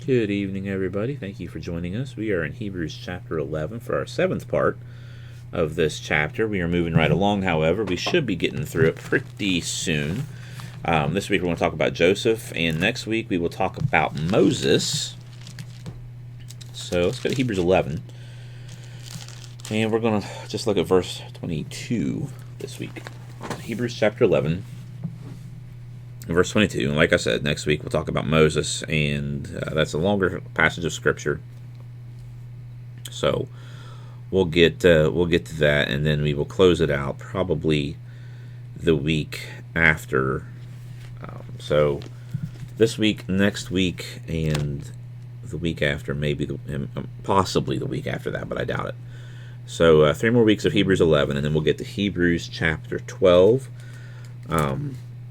Good evening, everybody. Thank you for joining us. We are in Hebrews chapter 11 for our seventh part of this chapter. We are moving right along, however. We should be getting through it pretty soon. This week we're going to talk about Joseph, and next week we will talk about Moses. So let's go to Hebrews 11, and we're going to just look at verse 22 this week. Hebrews chapter 11. Verse 22, and like I said, next week we'll talk about Moses, and that's a longer passage of Scripture. So we'll get to that, and then we will close it out probably the week after. So this week, next week, and the week after, maybe possibly the week after that, but I doubt it. So 3 more weeks of Hebrews 11, and then we'll get to Hebrews chapter 12.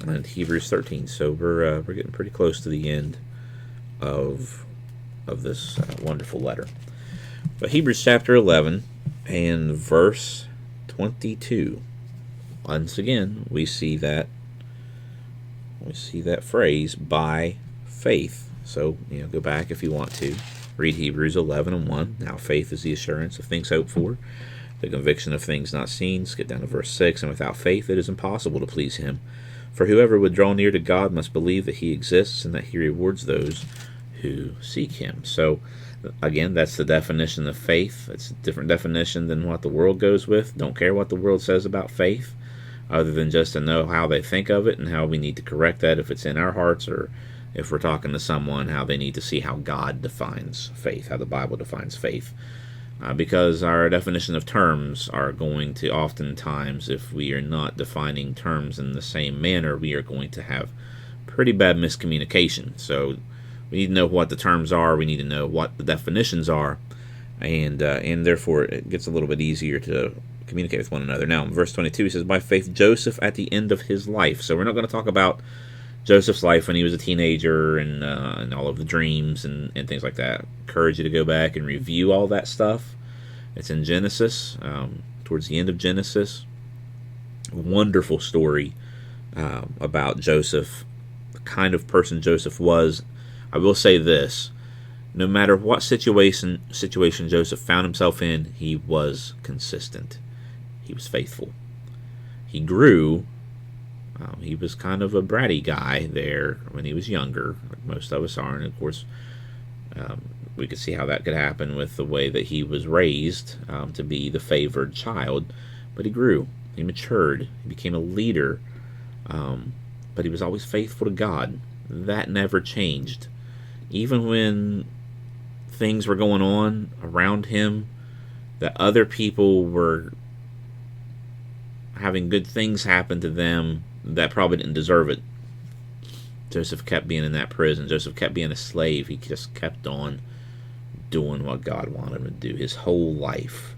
And Hebrews 13. So we're getting pretty close to the end of this wonderful letter. But Hebrews chapter 11 and verse 22. Once again, we see that phrase, by faith. So go back if you want to read Hebrews 11 and 1. Now faith is the assurance of things hoped for, the conviction of things not seen. Skip down to verse 6. And without faith it is impossible to please him. For whoever would draw near to God must believe that he exists and that he rewards those who seek him. So, again, that's the definition of faith. It's a different definition than what the world goes with. Don't care what the world says about faith, other than just to know how they think of it and how we need to correct that if it's in our hearts, or if we're talking to someone, how they need to see how God defines faith, how the Bible defines faith. Because our definition of terms are going to oftentimes, if we are not defining terms in the same manner, we are going to have pretty bad miscommunication. So we need to know what the terms are, we need to know what the definitions are, and therefore it gets a little bit easier to communicate with one another. Now, in verse 22, he says, by faith Joseph at the end of his life. So we're not going to talk about Joseph's life when he was a teenager and all of the dreams and things like that. I encourage you to go back and review all that stuff. It's in Genesis, towards the end of Genesis. Wonderful story about Joseph, the kind of person Joseph was. I will say this: no matter what situation Joseph found himself in, he was consistent. He was faithful. He grew. He was kind of a bratty guy there when he was younger, like most of us are, and of course we could see how that could happen with the way that he was raised to be the favored child. But he grew, he matured, he became a leader, but he was always faithful to God. That never changed. Even when things were going on around him, that other people were having good things happen to them that probably didn't deserve it, Joseph kept being in that prison. Joseph kept being a slave. He just kept on doing what God wanted him to do. His whole life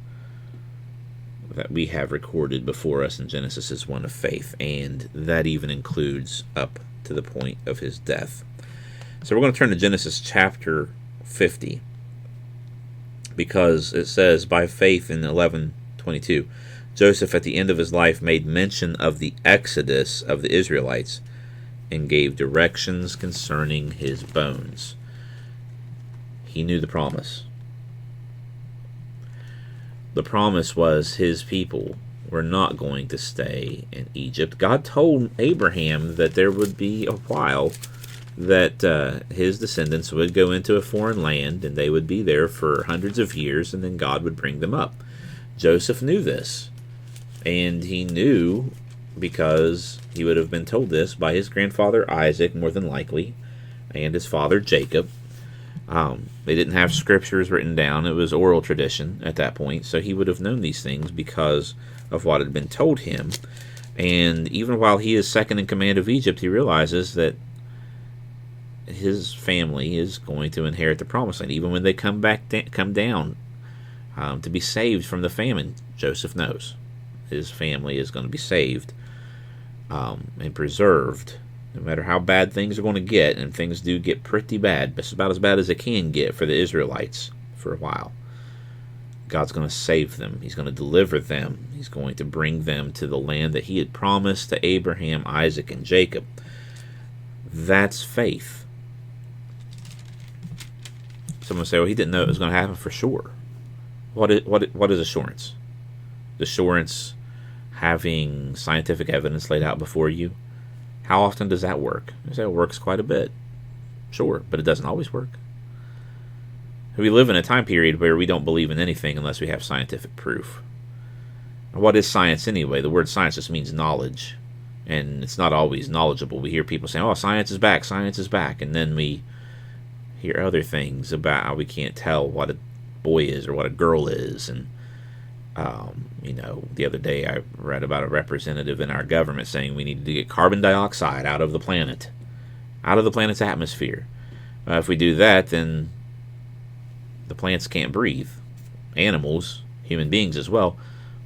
that we have recorded before us in Genesis is one of faith, and that even includes up to the point of his death. So we're going to turn to Genesis chapter 50, because it says, by faith in 11:22, Joseph at the end of his life made mention of the exodus of the Israelites and gave directions concerning his bones. He knew the promise. The promise was his people were not going to stay in Egypt. God told Abraham that there would be a while that his descendants would go into a foreign land, and they would be there for hundreds of years, and then God would bring them up. Joseph knew this, and he knew because he would have been told this by his grandfather Isaac, more than likely, and his father Jacob. They didn't have scriptures written down. It was oral tradition at that point, so he would have known these things because of what had been told him. And even while he is second in command of Egypt, he realizes that his family is going to inherit the promised land. Even when they come down to be saved from the famine, Joseph knows his family is going to be saved and preserved, no matter how bad things are going to get. And things do get pretty bad. It's about as bad as they can get for the Israelites for a while. God's going to save them. He's going to deliver them. He's going to bring them to the land that he had promised to Abraham, Isaac, and Jacob. That's faith. Someone say, well, he didn't know it was going to happen for sure. What is assurance? Assurance having scientific evidence laid out before you. How often does that work? You say it works quite a bit. Sure, but it doesn't always work. We live in a time period where we don't believe in anything unless we have scientific proof. What is science anyway? The word science just means knowledge, and it's not always knowledgeable. We hear people saying, oh, science is back, and then we hear other things about how we can't tell what a boy is or what a girl is. And the other day I read about a representative in our government saying we needed to get carbon dioxide out of the planet's atmosphere. If we do that, then the plants can't breathe. Animals, human beings as well,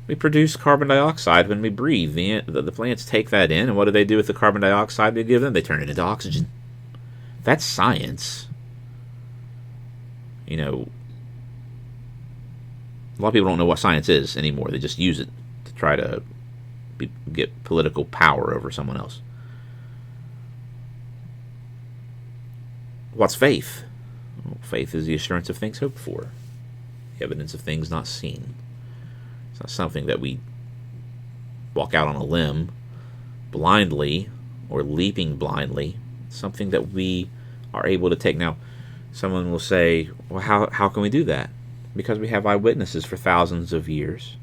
we produce carbon dioxide when we breathe. The plants take that in, and what do they do with the carbon dioxide they give them? They turn it into oxygen. That's science. A lot of people don't know what science is anymore. They just use it to try to get political power over someone else. What's faith? Well, faith is the assurance of things hoped for, the evidence of things not seen. It's not something that we walk out on a limb blindly or leaping blindly. It's something that we are able to take. Now, someone will say, well, how can we do that? Because we have eyewitnesses for thousands of years.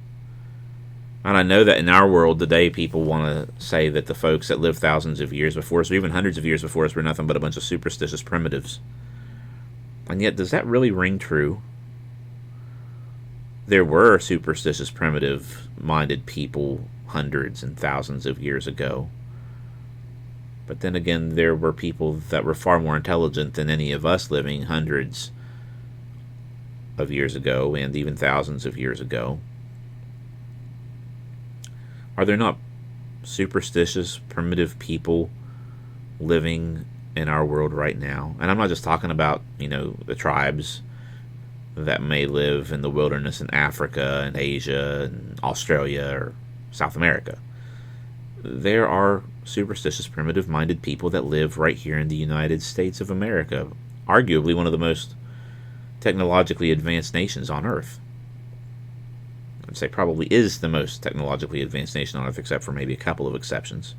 And I know that in our world today, people want to say that the folks that lived thousands of years before us, or even hundreds of years before us, were nothing but a bunch of superstitious primitives. And yet, does that really ring true? There were superstitious, primitive-minded people hundreds and thousands of years ago. But then again, there were people that were far more intelligent than any of us living hundreds of years ago and even thousands of years ago. Are there not superstitious, primitive people living in our world right now? And I'm not just talking about, the tribes that may live in the wilderness in Africa and Asia and Australia or South America. There are superstitious, primitive-minded people that live right here in the United States of America, arguably one of the most technologically advanced nations on Earth. I'd say probably is the most technologically advanced nation on Earth, except for maybe a couple of exceptions.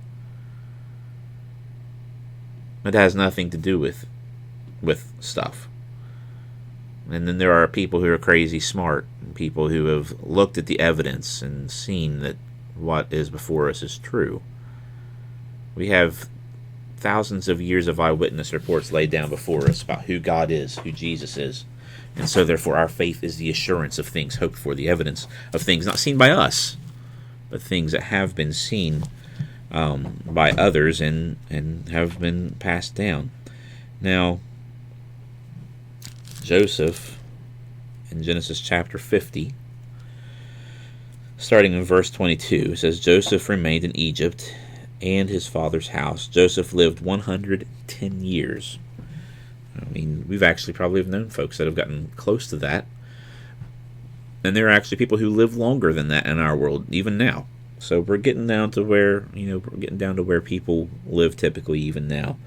It has nothing to do with stuff. And then there are people who are crazy smart, people who have looked at the evidence and seen that what is before us is true. We have thousands of years of eyewitness reports laid down before us about who God is, who Jesus is. And so therefore our faith is the assurance of things hoped for, the evidence of things not seen by us, but things that have been seen by others and have been passed down. Now, Joseph, in Genesis chapter 50, starting in verse 22, says, Joseph remained in Egypt and his father's house. Joseph lived 110 years. I mean, we've actually probably have known folks that have gotten close to that. And there are actually people who live longer than that in our world, even now. So we're getting down to where, people live typically even now.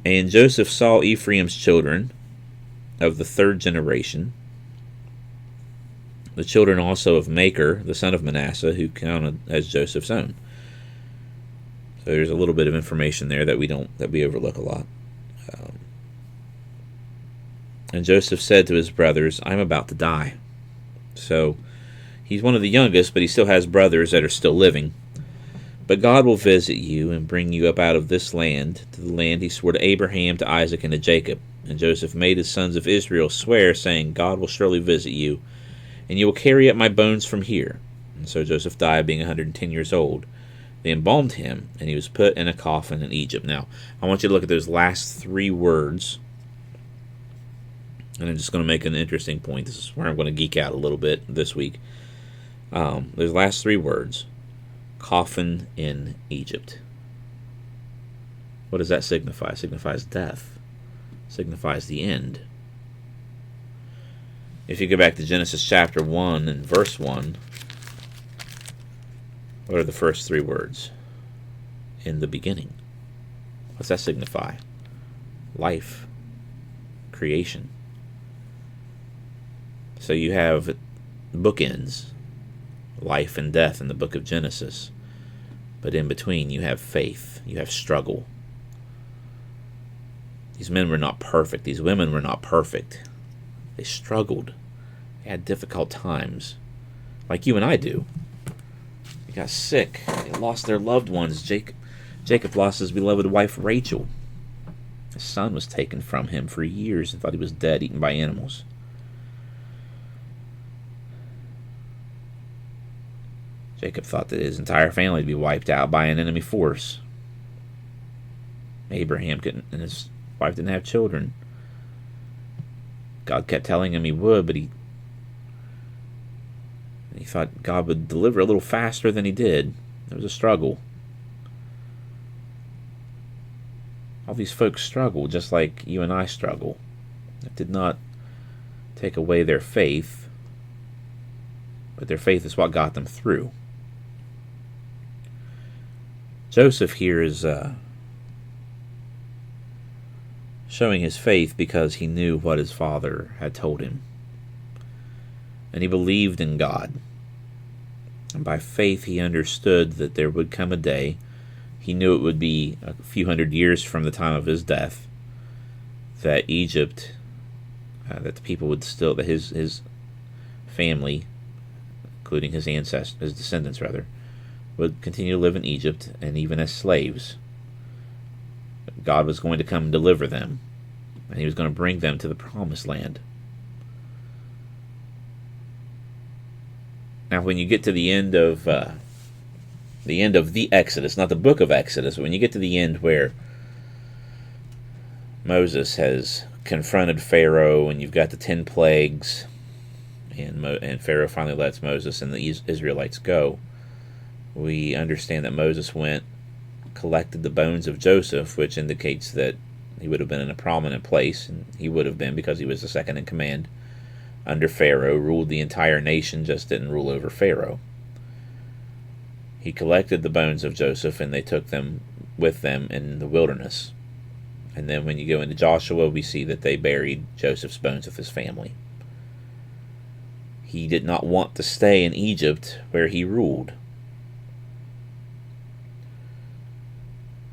And Joseph saw Ephraim's children of the third generation, the children also of Machir, the son of Manasseh, who counted as Joseph's own. So there's a little bit of information there that we overlook a lot. And Joseph said to his brothers, I'm about to die. So he's one of the youngest, but he still has brothers that are still living. But God will visit you and bring you up out of this land, to the land he swore to Abraham, to Isaac, and to Jacob. And Joseph made his sons of Israel swear, saying, God will surely visit you, and you will carry up my bones from here. And so Joseph died, being 110 years old. They embalmed him, and he was put in a coffin in Egypt. Now, I want you to look at those last three words. And I'm just going to make an interesting point. This is where I'm going to geek out a little bit this week. Those last three words, coffin in Egypt. What does that signify? It signifies death. It signifies the end. If you go back to Genesis chapter 1 and verse 1, what are the first three words? In the beginning. What's that signify? Life. Creation. So you have bookends, life and death in the book of Genesis. But in between, you have faith, you have struggle. These men were not perfect. These women were not perfect. They struggled. They had difficult times, like you and I do. They got sick. They lost their loved ones. Jacob lost his beloved wife, Rachel. His son was taken from him for years and thought he was dead, eaten by animals. Jacob thought that his entire family would be wiped out by an enemy force. Abraham couldn't, and his wife didn't have children. God kept telling him he would, but he thought God would deliver a little faster than he did. It was a struggle. All these folks struggle just like you and I struggle. It did not take away their faith, but their faith is what got them through. Joseph here is showing his faith because he knew what his father had told him. And he believed in God. And by faith he understood that there would come a day, he knew it would be a few hundred years from the time of his death, that Egypt, that the people would still, that his family, including his ancestors, his descendants rather, would continue to live in Egypt, and even as slaves. God was going to come and deliver them, and he was going to bring them to the promised land. Now, when you get to the end of the Exodus, not the book of Exodus, but when you get to the end where Moses has confronted Pharaoh, and you've got the 10 plagues, and Pharaoh finally lets Moses and the Israelites go, we understand that Moses went, collected the bones of Joseph, which indicates that he would have been in a prominent place, and he would have been because he was the second in command under Pharaoh, ruled the entire nation, just didn't rule over Pharaoh. He collected the bones of Joseph, and they took them with them in the wilderness. And then when you go into Joshua, we see that they buried Joseph's bones with his family. He did not want to stay in Egypt where he ruled,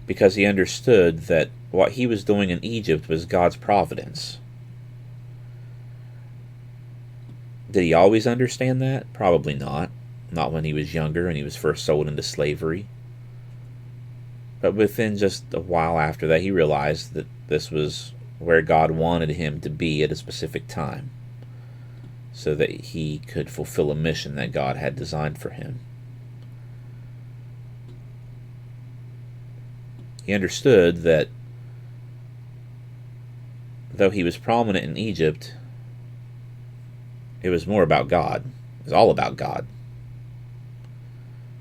because he understood that what he was doing in Egypt was God's providence. Did he always understand that? Probably not. Not when he was younger and he was first sold into slavery. But within just a while after that, he realized that this was where God wanted him to be at a specific time, so that he could fulfill a mission that God had designed for him. He understood that though he was prominent in Egypt, it was more about God. It was all about God.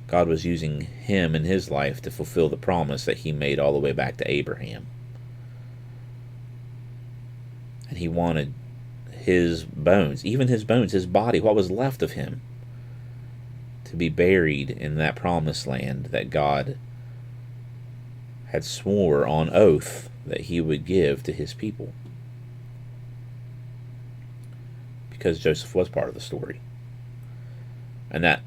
God was using him in his life to fulfill the promise that he made all the way back to Abraham. And he wanted his bones, even his bones, his body, what was left of him, to be buried in that promised land that God had swore on oath that he would give to his people. Because Joseph was part of the story. And that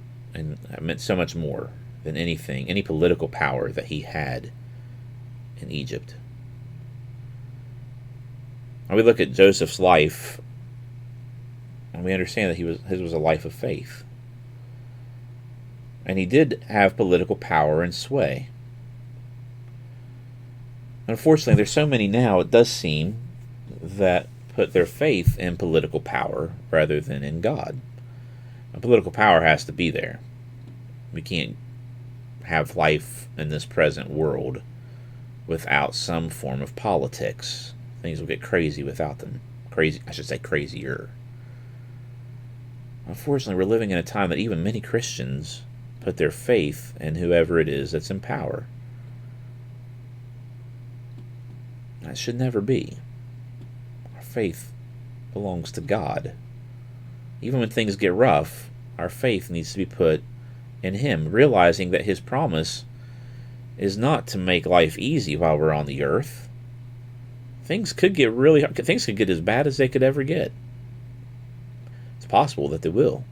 meant so much more than anything, any political power that he had in Egypt. When we look at Joseph's life, and we understand that his was a life of faith. And he did have political power and sway. Unfortunately, there's so many now, it does seem, that put their faith in political power rather than in God. And political power has to be there. We can't have life in this present world without some form of politics. Things will get crazy without them. Crazy, I should say crazier. Unfortunately, we're living in a time that even many Christians put their faith in whoever it is that's in power. That should never be. Our faith belongs to God. Even when things get rough, our faith needs to be put in Him, realizing that His promise is not to make life easy while we're on the earth. Things could get really hard. Things could get as bad as they could ever get. It's possible that they will.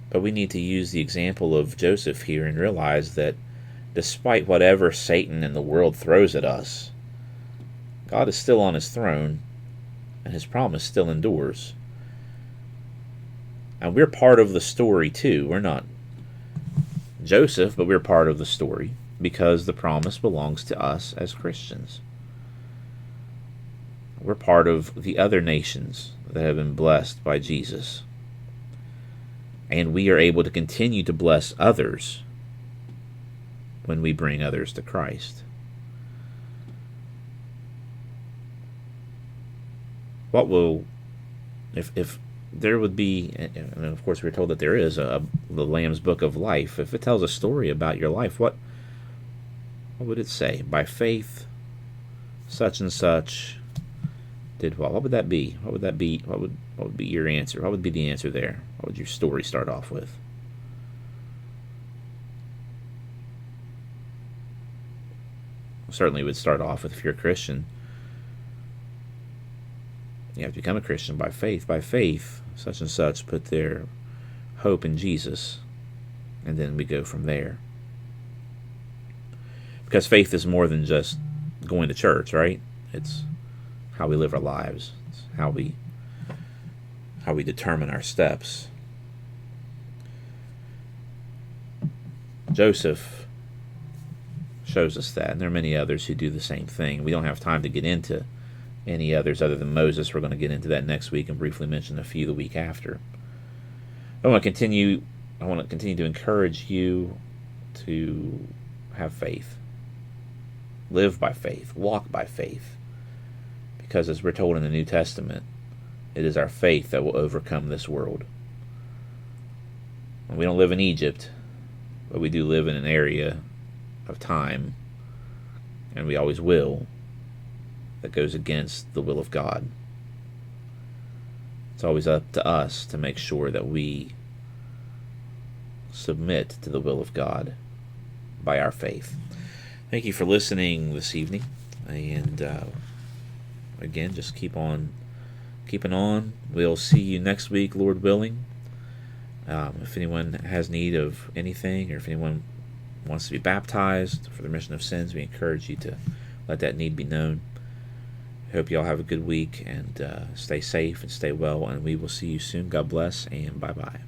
But we need to use the example of Joseph here and realize that despite whatever Satan and the world throws at us, God is still on his throne, and his promise still endures. And we're part of the story too. We're not Joseph, but we're part of the story because the promise belongs to us as Christians. We're part of the other nations that have been blessed by Jesus. And we are able to continue to bless others when we bring others to Christ. What will, if there would be, and of course we're told that there is the Lamb's Book of Life, if it tells a story about your life, what would it say? By faith, such and such did what? What would that be? What would that be? What would be your answer? What would be the answer there? What would your story start off with? Certainly would start off with, if you're a Christian, you have to become a Christian by faith. By faith, such and such put their hope in Jesus, and then we go from there. Because faith is more than just going to church, right? It's how we live our lives. It's how we determine our steps. Joseph shows us that, and there are many others who do the same thing. We don't have time to get into any others other than Moses. We're going to get into that next week and briefly mention a few the week after. I want to continue to encourage you to have faith. Live by faith. Walk by faith. Because as we're told in the New Testament, it is our faith that will overcome this world. And we don't live in Egypt, but we do live in an area of time, and we always will, that goes against the will of God. It's always up to us to make sure that we submit to the will of God by our faith. Thank you for listening this evening, and again, just keeping on. We'll see you next week, Lord willing. If anyone has need of anything, or if anyone wants to be baptized for the remission of sins, we encourage you to let that need be known. I hope you all have a good week, and stay safe and stay well, and we will see you soon. God bless, and bye-bye.